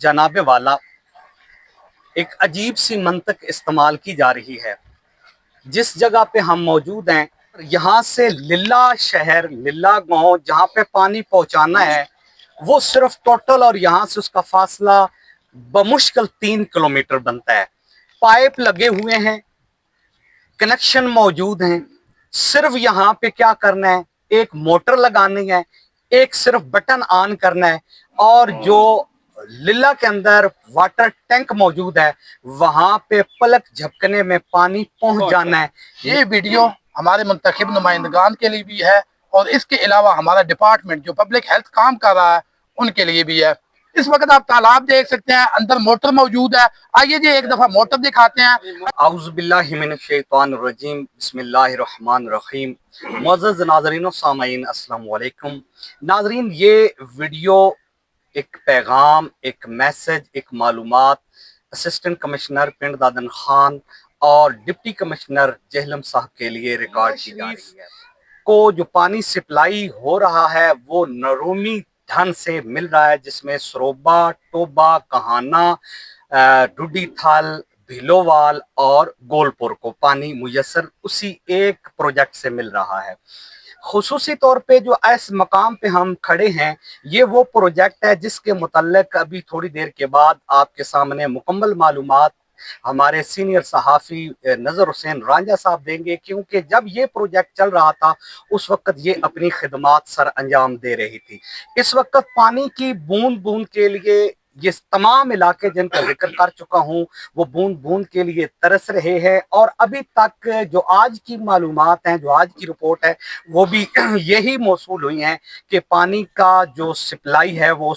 जनाब वाला एक अजीब सी मंतक इस्तेमाल की जा रही है। जिस जगह पे हम मौजूद हैं, यहाँ से लिल्ला शहर, लिल्ला गांव जहाँ पे पानी पहुँचाना है, वो सिर्फ टोटल और यहाँ से उसका फासला बमुश्किल 3 किलोमीटर बनता है। पाइप लगे हुए हैं, कनेक्शन मौजूद हैं। सिर्फ यहाँ पे क्या करना है, एक मोटर लगानी है, एक सिर्फ बटन ऑन करना है, और जो लिल्ला के अंदर वाटर टैंक मौजूद है वहां पे पलक झपकने में पानी पहुंच जाना है। ये वीडियो हमारे मुंतखब नुमाइंदगान के लिए भी है और इसके अलावा हमारा डिपार्टमेंट जो पब्लिक हेल्थ काम कर रहा है उनके लिए भी है। इस वक्त आप तालाब देख सकते हैं, अंदर मोटर मौजूद है। आइए जी एक दफा मोटर दिखाते हैं। आउज़ुबिल्लाहि मिनश्शैतानिर्रजीम, बिस्मिल्लाहिर्रहमानिर्रहीम। मुअज़्ज़ज़ नाज़रीन व सामईन, अस्सलाम वालेकुम। नाज़रीन, ये वीडियो एक पैगाम, एक मैसेज, एक मालूमात असिस्टेंट कमिश्नर पिंड दादन खान और डिप्टी कमिश्नर जेहलम साहब के लिए रिकॉर्ड की जा रही है। को जो पानी सप्लाई हो रहा है वो नरूमी ढंग से मिल रहा है, जिसमें सरोबा, टोबा, कहाना, डुडी थाल, भिलोवाल और गोलपुर को पानी मुयसर उसी एक प्रोजेक्ट से मिल रहा है। खुसूसी तौर पे जो इस मकाम पे हम खड़े हैं, ये वो प्रोजेक्ट है जिसके मुतल्लिक अभी थोड़ी देर के बाद आपके सामने मुकम्मल मालूमात हमारे सीनियर सहाफ़ी नज़र हुसैन रांझा साहब देंगे, क्योंकि जब ये प्रोजेक्ट चल रहा था उस वक्त ये अपनी खिदमात सर अंजाम दे रही थी। इस वक्त पानी की बूंद बूंद के लिए ये तमाम इलाके जिनका जिक्र कर चुका हूँ वो बूंद बूंद के लिए तरस रहे हैं, और अभी तक जो आज की मालूमात हैं, जो आज की रिपोर्ट है, वो भी यही मौसूल हुई हैं कि पानी का जो सप्लाई है वो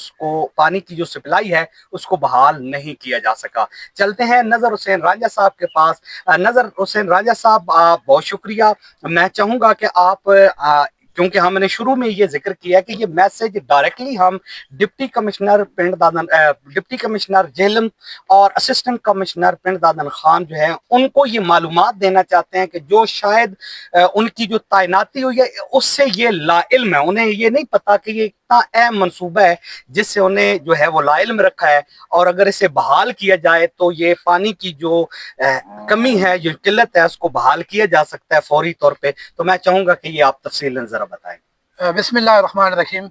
पानी की जो सप्लाई है उसको बहाल नहीं किया जा सका। चलते हैं नज़र हुसैन रांझा साहब के पास। नज़र हुसैन रांझा साहब, बहुत शुक्रिया। मैं चाहूँगा कि आप क्योंकि हमने शुरू में ये जिक्र किया कि ये मैसेज डायरेक्टली हम डिप्टी कमिश्नर पिंड दादन, डिप्टी कमिश्नर जेहलम और असिस्टेंट कमिश्नर पिंड दादन खान जो है उनको ये मालूमात देना चाहते हैं कि जो शायद उनकी जो तैनाती हुई है उससे ये लाइल्म है, उन्हें ये नहीं पता कि ये इतना अहम मनसूबा है जिससे उन्हें जो है वो लाइल्म रखा है, और अगर इसे बहाल किया जाए तो ये पानी की जो कमी है, जो किल्लत है, उसको बहाल किया जा सकता है फौरी तौर पे। तो मैं चाहूंगा कि ये आप तफसीलन जरा बताएं। बिस्मिल्लाहिर्रहमानिर्रहीम।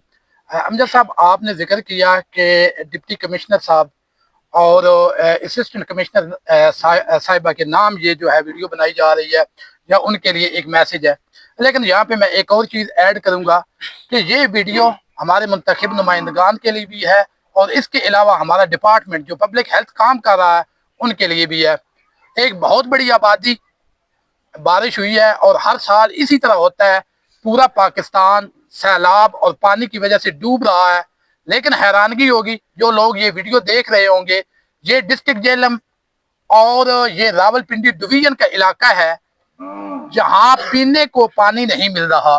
अमजद साहब, आपने जिक्र किया कि डिप्टी कमिश्नर साहब और असिस्टेंट कमिश्नर साहिबा के नाम ये जो है वीडियो बनाई जा रही है या उनके लिए एक मैसेज है, लेकिन यहाँ पे मैं एक और चीज़ ऐड करूँगा कि ये वीडियो हमारे मुंतखब नुमाइंदगान के लिए भी है और इसके अलावा हमारा डिपार्टमेंट जो पब्लिक हेल्थ काम कर रहा है उनके लिए भी है। एक बहुत बड़ी आबादी बारिश हुई है और हर साल इसी तरह होता है, पूरा पाकिस्तान सैलाब और पानी की वजह से डूब रहा है। लेकिन हैरानगी होगी जो लोग ये वीडियो देख रहे होंगे, ये डिस्ट्रिक्ट जेहलम और ये रावलपिंडी डिवीजन का इलाका है जहाँ पीने को पानी नहीं मिल रहा।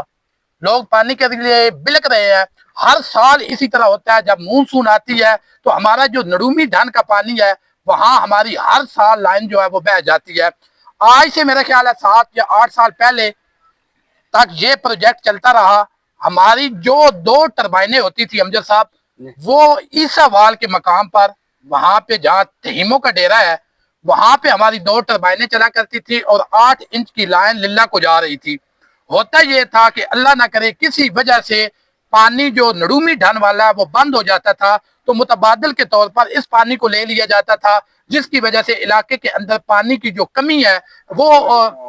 लोग पानी के लिए बिलक रहे हैं। हर साल इसी तरह होता है, जब मानसून आती है तो हमारा जो नरूमी ढान का पानी है वहाँ हमारी हर साल लाइन जो है वो बह जाती है। आज से मेरा ख्याल है 7 या 8 साल पहले तक ये प्रोजेक्ट चलता रहा। हमारी जो 2 टरबाइनें होती थी अमजद साहब, वो ईसा वाल के मकाम पर, वहां पे जहाँ तहीमों का डेरा है, वहां पे हमारी 2 टरबाइनें चला करती थी और 8 इंच की लाइन लिल्ला को जा रही थी। होता ये था कि अल्लाह ना करे किसी वजह से पानी जो नरूमी ढान वाला है वो बंद हो जाता था तो मुतबादल के तौर पर इस पानी को ले लिया जाता था, जिसकी वजह से इलाके के अंदर पानी की जो कमी है वो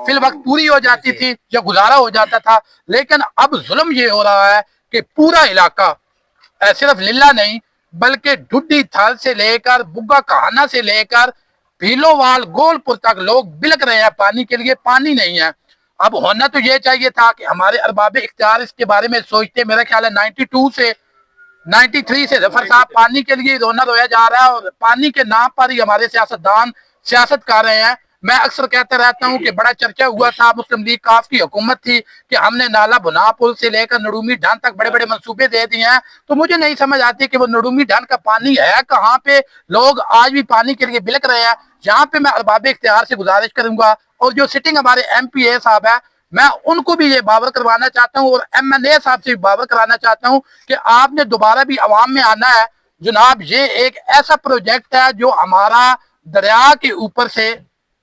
फिल वक्त पूरी हो जाती थी या गुजारा हो जाता था। लेकिन अब जुल्म ये हो रहा है कि पूरा इलाका, सिर्फ लिल्ला नहीं बल्कि ढुड्डी थाल से लेकर बुग्गा कहाना से लेकर भीलोवाल गोलपुर तक लोग बिलक रहे हैं पानी के लिए। पानी नहीं है। अब होना तो ये चाहिए था कि हमारे अरबाब इख्तियार इसके बारे में सोचते। मेरा ख्याल है 93 से जफर साहब पानी के लिए रोना रोया जा रहा है और पानी के नाम पर ही हमारे सियासतदान सियासत कर रहे हैं। मैं अक्सर कहता रहता हूं कि बड़ा चर्चा हुआ था, मुस्लिम लीग काफ की हुकूमत थी कि हमने नाला बुना पुल से लेकर नरूमी ढान तक बड़े बड़े मंसूबे दे दिए हैं। तो मुझे नहीं समझ आती कि वो नरूमी ढान का पानी है कहाँ पे। लोग आज भी पानी के लिए बिलक रहे हैं। यहाँ पे मैं अरबाब इख्तियार से गुजारिश करूंगा और जो सिटिंग हमारे MPA साहब है, मैं उनको भी ये बावर करवाना चाहता हूँ और MNA साहब से भी बावर कराना चाहता हूँ कि आपने दोबारा भी अवाम में आना है। जनाब ये एक ऐसा प्रोजेक्ट है जो हमारा दरिया के ऊपर से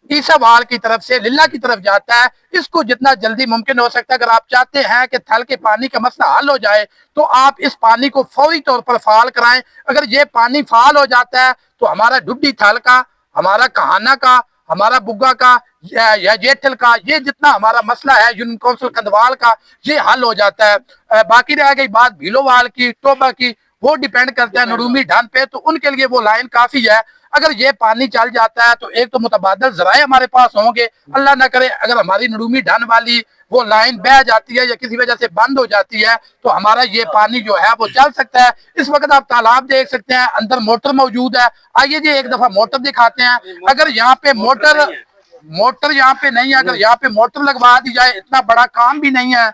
ईसावाल की तरफ से लिल्ला की तरफ जाता है। इसको जितना जल्दी मुमकिन हो सकता है, अगर आप चाहते हैं कि थल के पानी का मसला हल हो जाए तो आप इस पानी को फौरी तौर पर फाल कराएं। अगर ये पानी फाल हो जाता है तो हमारा डुड्डी थल का, हमारा कहाना का, हमारा बुग्गा का या जेठल का, ये जितना हमारा मसला है यूनियन काउंसिल कंदवाल का, ये हल हो जाता है। बाकी रह गई बात भीलोवाल की, टोबा की, वो डिपेंड करता है नरूमी ढान पे, तो उनके लिए वो लाइन काफी है। अगर ये पानी चल जाता है तो एक तो मुतबादल जराए हमारे पास होंगे, अल्लाह ना करे अगर हमारी नरूमी ढान वाली वो लाइन बह जाती है या किसी वजह से बंद हो जाती है तो हमारा ये पानी जो है वो चल सकता है। इस वक्त आप तालाब देख सकते हैं, अंदर मोटर मौजूद है। आइए जी एक दफा मोटर दिखाते हैं। अगर यहाँ पे मोटर यहाँ पे नहीं है, अगर यहाँ पे मोटर लगवा दी जाए, इतना बड़ा काम भी नहीं है,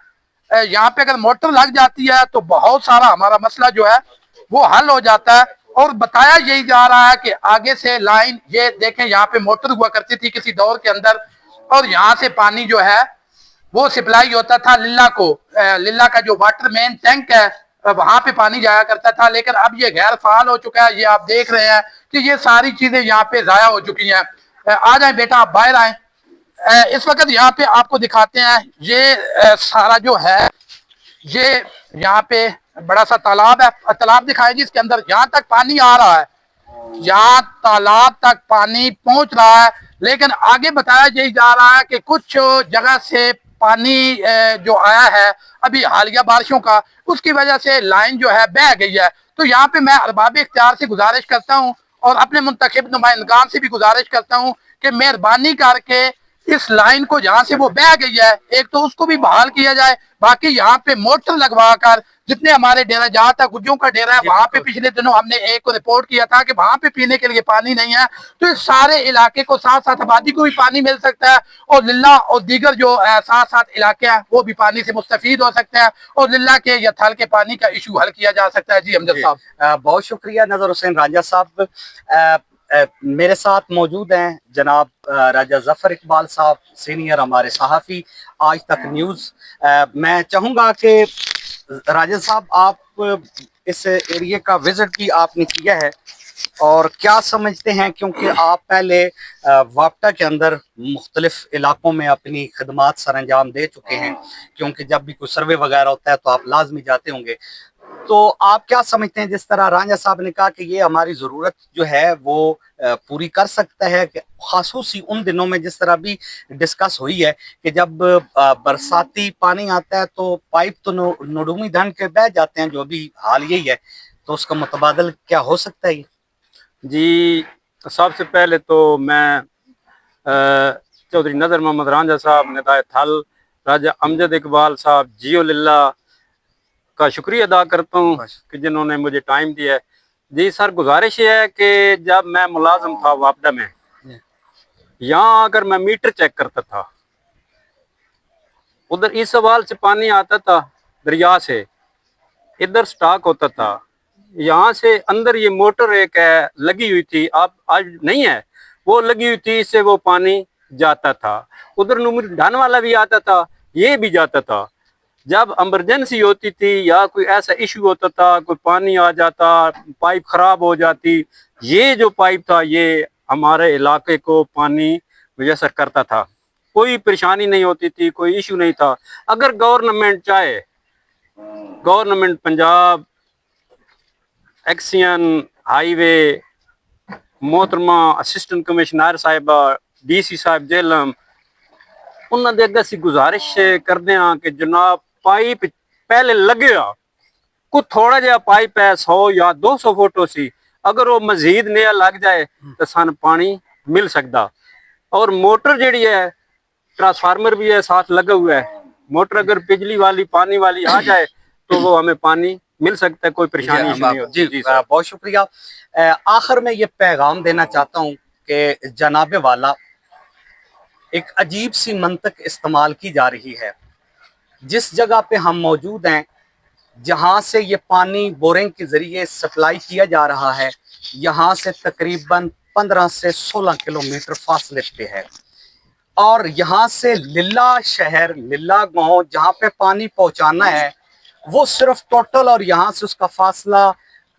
यहाँ पे अगर मोटर लग जाती है तो बहुत सारा हमारा मसला जो है वो हल हो जाता है। और बताया यही जा रहा है कि आगे से लाइन, ये देखें यहाँ पे मोटर हुआ करती थी किसी दौर के अंदर, और यहाँ से पानी जो है वो सप्लाई होता था लिल्ला को। लिल्ला का जो वाटर मेन टैंक है वहां पे पानी जाया करता था, लेकिन अब ये गैर फाल हो चुका है। ये आप देख रहे हैं कि ये सारी चीजें यहाँ पे जाया हो चुकी हैं। आ जाए बेटा, आप बाहर आए। इस वक्त यहाँ पे आपको दिखाते हैं ये सारा जो है, ये यहाँ पे बड़ा सा तालाब है। तालाब दिखाएं जी, इसके अंदर यहाँ तक पानी आ रहा है, यहाँ तालाब तक पानी पहुंच रहा है। लेकिन आगे बताया यही जा रहा है कि कुछ जगह से पानी जो आया है अभी हालिया बारिशों का, उसकी वजह से लाइन जो है बह गई है। तो यहाँ पे मैं अरबाब इख्तियार से गुजारिश करता हूँ और अपने मुंतखब नुमाइंदगान से भी गुजारिश करता हूँ कि मेहरबानी करके इस लाइन को जहाँ से वो बह गई है, एक तो उसको भी बहाल किया जाए। बाकी यहाँ पे मोटर लगवा कर, जितने हमारे डेरा जहाँ तक गुज्जों का डेरा है वहां पे पिछले दिनों हमने एक को रिपोर्ट किया था कि वहां पे पीने के लिए पानी नहीं है, तो इस सारे इलाके को, साथ साथ आबादी को भी पानी मिल सकता है और लिल्ला और दीगर जो साथ साथ इलाके हैं वो भी पानी से मुस्तफीद हो सकते हैं और लिल्ला के या थल के पानी का इशू हल किया जा सकता है। जी अमजद साहब। बहुत शुक्रिया नजर हुसैन राजा साहब। मेरे साथ मौजूद हैं जनाब राजा जफर इकबाल साहब, सीनियर हमारे सहाफ़ी आज तक न्यूज़। मैं चाहूँगा कि राजा साहब आप इस एरिया का विज़िट भी आपने किया है और क्या समझते हैं, क्योंकि आप पहले वाप्टा के अंदर मुख्तलिफ इलाकों में अपनी खदमात सर अंजाम दे चुके हैं, क्योंकि जब भी कोई सर्वे वगैरह होता है तो आप लाजमी जाते होंगे, तो आप क्या समझते हैं जिस तरह राजा साहब ने कहा कि ये हमारी ज़रूरत जो है वो पूरी कर सकता है, खासूसी उन दिनों में जिस तरह भी डिस्कस हुई है कि जब बरसाती पानी आता है तो पाइप तो नडूमी ढंग के बह जाते हैं, जो भी हाल यही है, तो उसका मुतबादल क्या हो सकता है? जी सबसे पहले तो मैं चौधरी नज़र मोहम्मद रांझा साहब, निदाए थल, राजा अमजद इकबाल साहब, जियो लिल्ला का शुक्रिया अदा करता हूँ कि जिन्होंने मुझे टाइम दिया है। जी सर, गुजारिश ये है कि जब मैं मुलाजम था वापडा में, यहाँ आकर मैं मीटर चेक करता था, उधर इस सवाल से पानी आता था दरिया से, इधर स्टॉक होता था, यहाँ से अंदर ये मोटर एक है लगी हुई थी, आप आज नहीं है, वो लगी हुई थी, इससे वो पानी जाता था। उधर नूमर ढान वाला भी आता था, ये भी जाता था। जब इमरजेंसी होती थी या कोई ऐसा इशू होता था, कोई पानी आ जाता, पाइप खराब हो जाती, ये जो पाइप था ये हमारे इलाके को पानी मुयसर करता था, कोई परेशानी नहीं होती थी, कोई इशू नहीं था। अगर गवर्नमेंट चाहे, गवर्नमेंट पंजाब, एक्सियन, हाईवे, मोहतरमा असिस्टेंट कमिश्नर साहिबा, DC साहब जेलम, उन्होंने अगर सी गुजारिश करते हैं कि जनाब पाइप पहले लगे, कुछ थोड़ा जहा पाइप है 100 या 200 फुट सी, अगर वो मजीद नया लग जाए तो सन पानी मिल सकता। और मोटर जी है, ट्रांसफार्मर भी है साथ लगा हुआ है, मोटर अगर बिजली वाली पानी वाली आ जाए तो वो हमें पानी मिल सकता है, कोई परेशानी नहीं होती। जी बहुत शुक्रिया। आखिर में ये पैगाम देना चाहता हूँ कि जनाबे वाला एक अजीब सी मंतक इस्तेमाल की जा रही है। जिस जगह पे हम मौजूद हैं, जहाँ से ये पानी बोरिंग के ज़रिए सप्लाई किया जा रहा है, यहाँ से तकरीबन 15 से 16 किलोमीटर फासले पे है, और यहाँ से लिल्ला शहर, लिल्ला गांव जहाँ पे पानी पहुँचाना है, वो सिर्फ टोटल और यहाँ से उसका फासला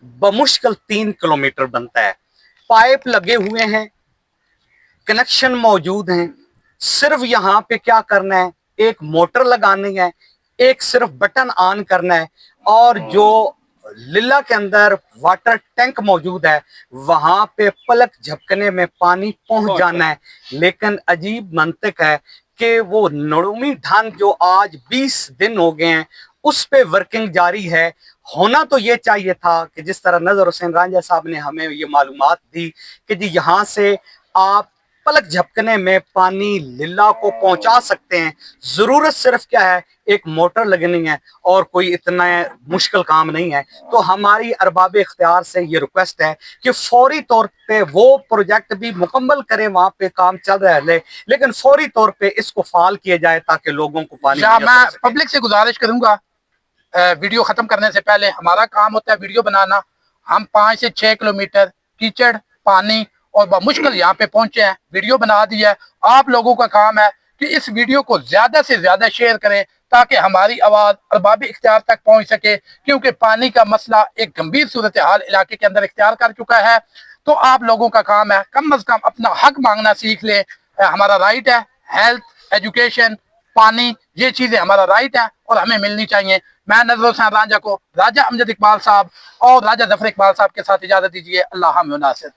बमुश्किल 3 किलोमीटर बनता है। पाइप लगे हुए हैं, कनेक्शन मौजूद हैं, सिर्फ यहाँ पे क्या करना है, एक मोटर लगानी है, एक सिर्फ बटन ऑन करना है, और जो लिल्ला के अंदर वाटर टैंक मौजूद है वहां पे पलक झपकने में पानी पहुंच जाना है। लेकिन अजीब मंतिक है कि वो नड़ूमी ढंग जो आज 20 दिन हो गए हैं उस पे वर्किंग जारी है। होना तो ये चाहिए था कि जिस तरह नजर हुसैन रांझा साहब ने हमें ये मालूमात दी कि जी यहाँ से आप पलक झपकने में पानी लिल्ला को पहुंचा सकते हैं। जरूरत सिर्फ क्या है, एक मोटर लगनी है और कोई इतना मुश्किल काम नहीं है। तो हमारी अरबाब इख्तियार से ये रिक्वेस्ट है कि फौरी तौर पे वो प्रोजेक्ट भी मुकम्मल करें, वहां पे काम चल रहा है लेकिन फौरी तौर पे इसको फाल किया जाए ताकि लोगों को पानी मैं पब्लिक से गुजारिश करूंगा, वीडियो खत्म करने से पहले, हमारा काम होता है वीडियो बनाना। हम 5 से 6 किलोमीटर कीचड़, पानी और मुश्किल यहाँ पे पहुंचे हैं, वीडियो बना दी है। आप लोगों का काम है कि इस वीडियो को ज्यादा से ज्यादा शेयर करें ताकि हमारी आवाज अरबाब इख्तियार तक पहुंच सके, क्योंकि पानी का मसला एक गंभीर सूरत हाल इलाके के अंदर इख्तियार कर चुका है। तो आप लोगों का काम है कम अज कम अपना हक मांगना सीख लें। हमारा राइट है, हेल्थ, एजुकेशन, पानी, ये चीजें हमारा राइट है और हमें मिलनी चाहिए। मैं नजर हुसैन रांझा को राजा अमजद इकबाल साहब और राजा जफर इकबाल साहब के साथ इजाजत दीजिए। अल्लाह हम नासिर।